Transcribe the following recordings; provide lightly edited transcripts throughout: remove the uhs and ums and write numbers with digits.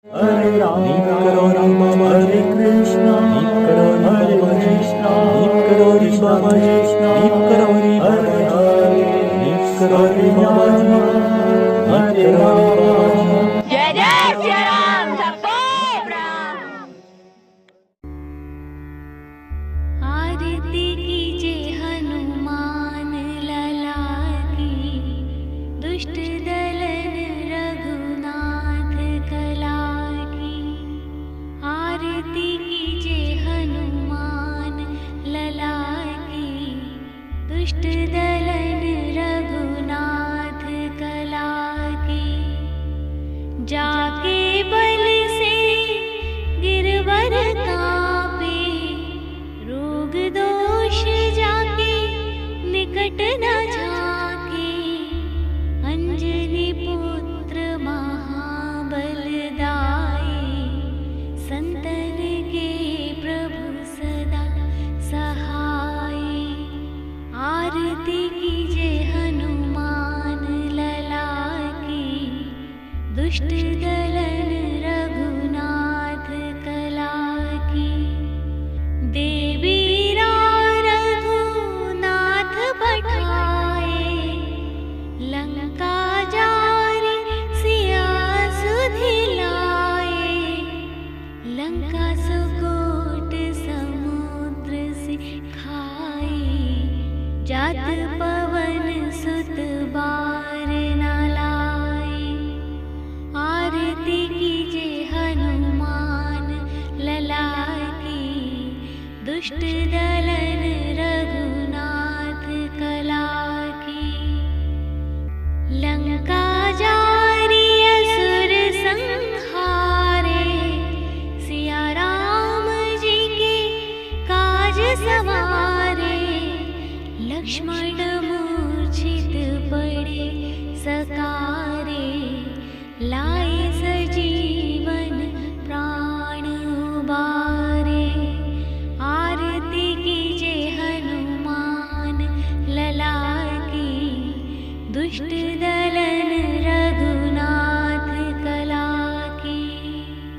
हरे राम राम हरे कृष्णा हरे कृष्णा हरे हरे हरे राम जय जय श्री राम सबको प्रणाम। आरती कीजे हनुमान लला की, दुष्ट दलन रघुनाथ कला की। आरती कीजे हनुमान लला की, दुष्ट दलन रघुनाथ कला की। जाके बल से गिरवर कापे, रोग दोष जाके निकट न झाके। अंजनी पुत्र महाबलदाई, संतन के प्रभु सदा सहाय। आरती कीजे हनुमान लला की, दुष्ट दलन रघुनाथ कला की। देवी रघुनाथ पठाए, लंका जारी सिया सुधिलाए। लंका सुकोट समुद्र से खाए, जात पवन सुत बार न लाए। आरती कीजे हनुमान लला की, दुष्ट दलन रघुनाथ कला की। लंका जारी असुर संहारे, सिया राम जी के काज सवारे। लक्ष्मण मूर्छित पड़े सकारे, लाए सजीवन प्राण उबारे। आरती कीजे हनुमान लला की, दुष्ट दलन रघुनाथ कला की।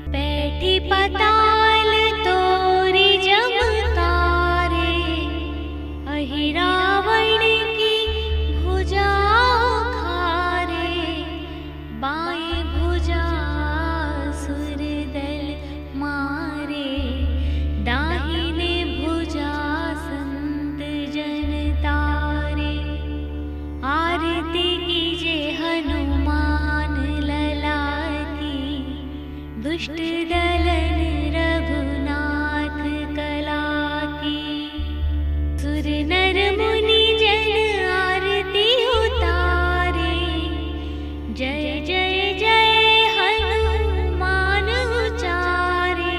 बैठी पताल तोरी जमतारे, अहि रावण की भुजा खारे। बाएं भुजा सुर दल मारे, दाहिने भुजा संत जन तारे। आरती कीजे हनुमान लला की, दुष्ट दलन रघुनाथ कला की। सुर नर मुनि जन आरती उतारे, जय जय जय हनुमान उचारे।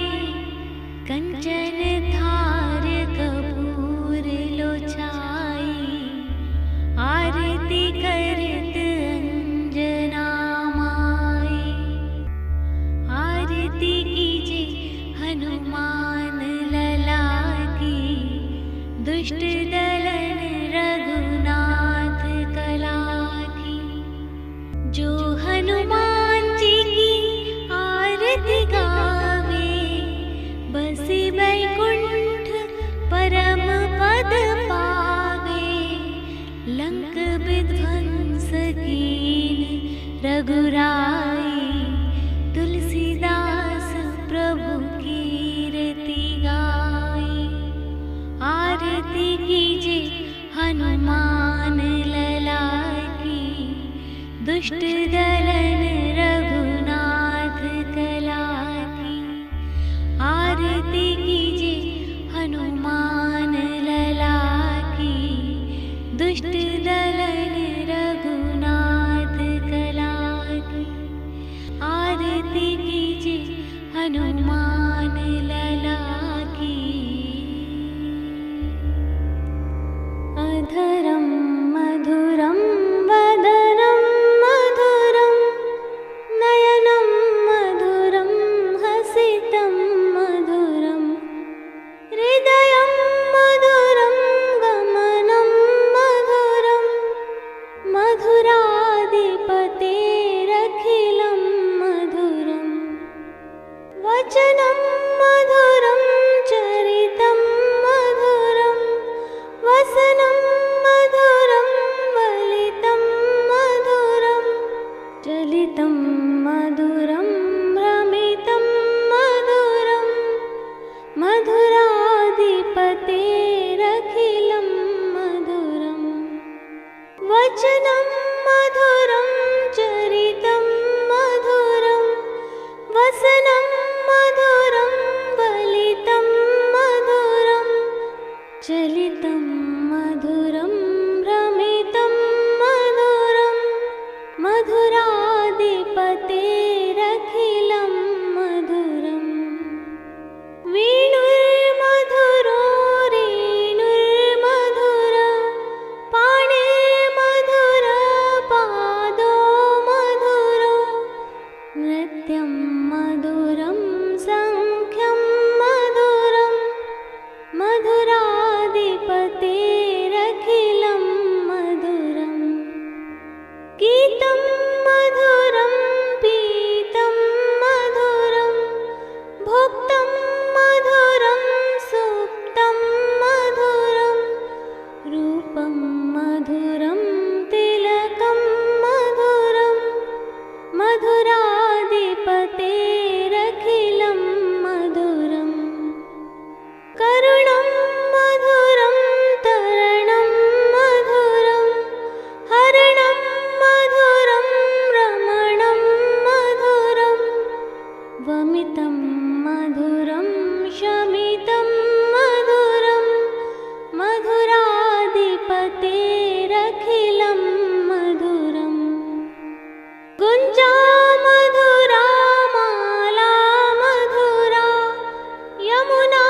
कंचन थार कपूर लोचाई, आरती करत अंजना माई। आरती कीजे हनुमान लला की, दुष्ट दलन रघुनाथ कला की। जो हनुमान जी की आरती गावे, बसी बैकुंठ परम पद पावे। लंक विध्वंस कीन रघुराई, तुलसीदास प्रभु कीरति गाई। आरती कीजे हनुमान लला की, दुष्ट दलन रघुनाथ कला की। आरती कीजे हनुमान लला की, दुष्ट दलन रघुनाथ कला की। आरती कीजे हनुमान लला की। अधरं मधुरं वदनं मधुरं, वचनं मधुरं चरितं मधुरं वसनं मधुरं वलितं मधुरं चलितं मधुरं रमितं मधुरं मधुराधिपतेरखिलं मधुरं वचनं मधुरं चरितं मधुरं वसनं मधुरं वलितं मधुरं चलितं मधुरं रमितं मधुरं मधुराधिपतेरखिलं मधुरम् वेणुर्मधुरो रेणुर्मधुर पाणिर्मधुर पादो मधुरो नृत्यं मधुरं सङ्ख्यं मधुरं मधुराधिपतेरखिलं मधुरम् गीतं मधुरं पीतं मधुरं भुक्तं मधुरं सुप्तं मधुरं रूपं मधुरं तिलकं मधुरं मधुराधिपतेरखिलं मधुरम् करुणं मधुरं तरणं मधुरं हरणं मधुरं रमणं मधुरं वमितं मधुरं शमितं मधुरं मधुराधिपतेरखिलं मधुरम् गुञ्जा मधुरा माला मधुरा यमुना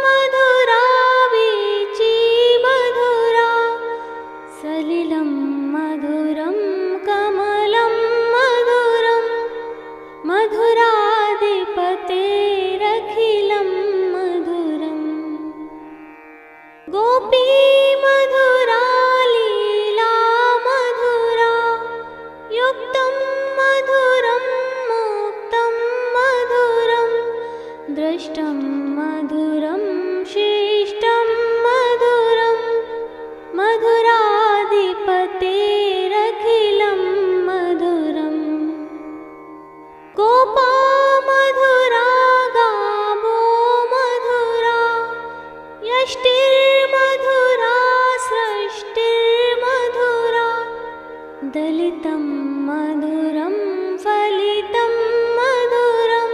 मधुरा वीची मधुरा सलिलं मधुरं कमलं मधुरं मधुराधिपतेरखिलं मधुरम् गोपी मधुरा लीला मधुरा युक्तं मधुरं मुक्तं मधुरं दृष्टं मधुरं शिष्टं मधुरं मधुराधिपतेरखिलं मधुरम् गोपा मधुरा गावो मधुरा यष्टिर्मधुरा सृष्टिर्मधुरा दलितं मधुरं फलितं मधुरं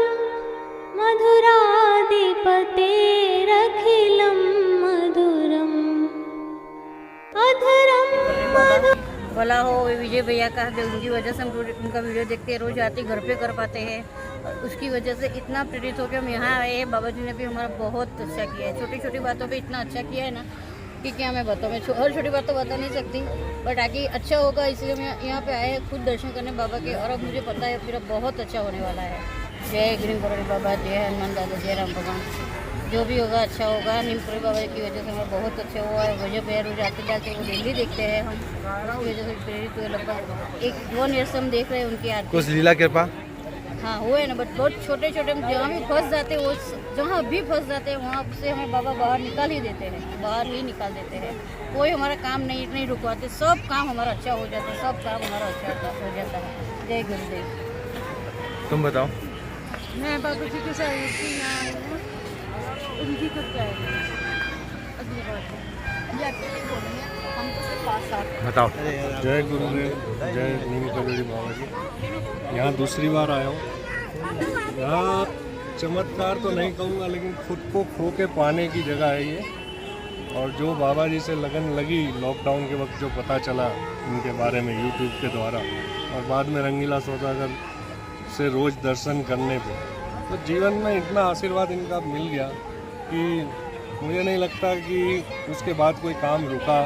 मधुराधिपतेरखिलं मधुरम् अधरं मधुरं भला हो विजय भैया का, जो उनकी वजह से हम रोज उनका वीडियो देखते हैं, रोज आते घर पे कर पाते हैं। और उसकी वजह से इतना प्रेरित होकर हम यहाँ आए हैं। बाबा जी ने भी हमारा बहुत अच्छा किया है, छोटी छोटी बातों पे इतना अच्छा किया है ना कि क्या मैं बताऊँ। मैं हर छोटी बात तो बता नहीं सकती, बट आगे अच्छा होगा इसलिए मैं यहाँ पे आए हैं खुद दर्शन करने बाबा के। और अब मुझे पता है मेरा बहुत अच्छा होने वाला है। जय ग्रीन करोड़ी बाबा, जय हनुमान दादा, जय राम भगवान। जो भी होगा अच्छा होगा। नीमपुरी बाबा की वजह से हमें बहुत अच्छा हुआ है। वजह पे रोज आते जाते वो डेली देखते हैं हम, उसकी वजह से प्रेरित हुए। लगभग 1 ईयर से हम देख रहे हैं उनकी आरती। कुछ लीला कृपा हाँ हुए ना, बट बहुत छोटे छोटे हम जहाँ भी फंस जाते हैं, वो जहाँ भी फंस जाते हैं वहाँ से हमें बाबा बाहर निकाल ही देते हैं, बाहर ही निकाल देते हैं। कोई हमारा काम नहीं रुकवाते, सब काम हमारा अच्छा हो जाता है, सब काम हमारा अच्छा हो जाता है। जय गुरुदेव। तुम बताओ। मैं बाबा जी के साथ यहाँ आई हूँ, उनकी कब क्या है अगली बार ये अकेले बोलेंगे, हम तो सिर्फ 5 साल। बताओ। जय गुरुदेव, जय नीम करोड़ी बाबा जी। यहाँ दूसरी बार आया हूँ। यहाँ चमत्कार तो नहीं कहूँगा, लेकिन खुद को खो के पाने की जगह है ये। और जो बाबा जी से लगन लगी लॉकडाउन के वक्त, जो पता चला इनके बारे में यूट्यूब के द्वारा, और बाद में रंगीला सौदागर से रोज़ दर्शन करने पे, तो जीवन में इतना आशीर्वाद इनका मिल गया कि मुझे नहीं लगता कि उसके बाद कोई काम रुका।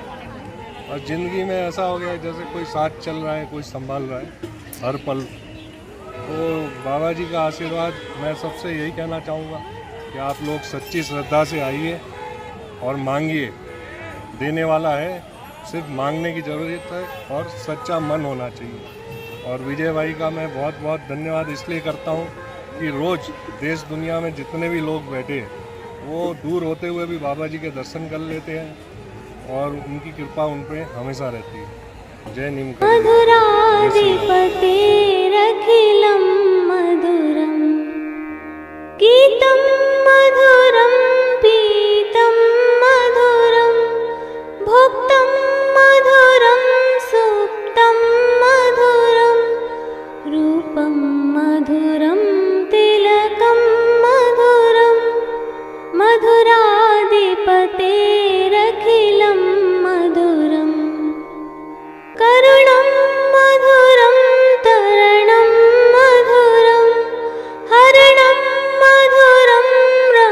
और ज़िंदगी में ऐसा हो गया जैसे कोई साथ चल रहा है, कोई संभाल रहा है हर पल। तो बाबा जी का आशीर्वाद, मैं सबसे यही कहना चाहूँगा कि आप लोग सच्ची श्रद्धा से आइए और मांगिए, देने वाला है, सिर्फ मांगने की ज़रूरत है और सच्चा मन होना चाहिए। और विजय भाई का मैं बहुत बहुत धन्यवाद इसलिए करता हूँ कि रोज़ देश दुनिया में जितने भी लोग बैठे हैं वो दूर होते हुए भी बाबा जी के दर्शन कर लेते हैं और उनकी कृपा उन पे हमेशा रहती है। जय नीम करोड़ी। मधुराधिपति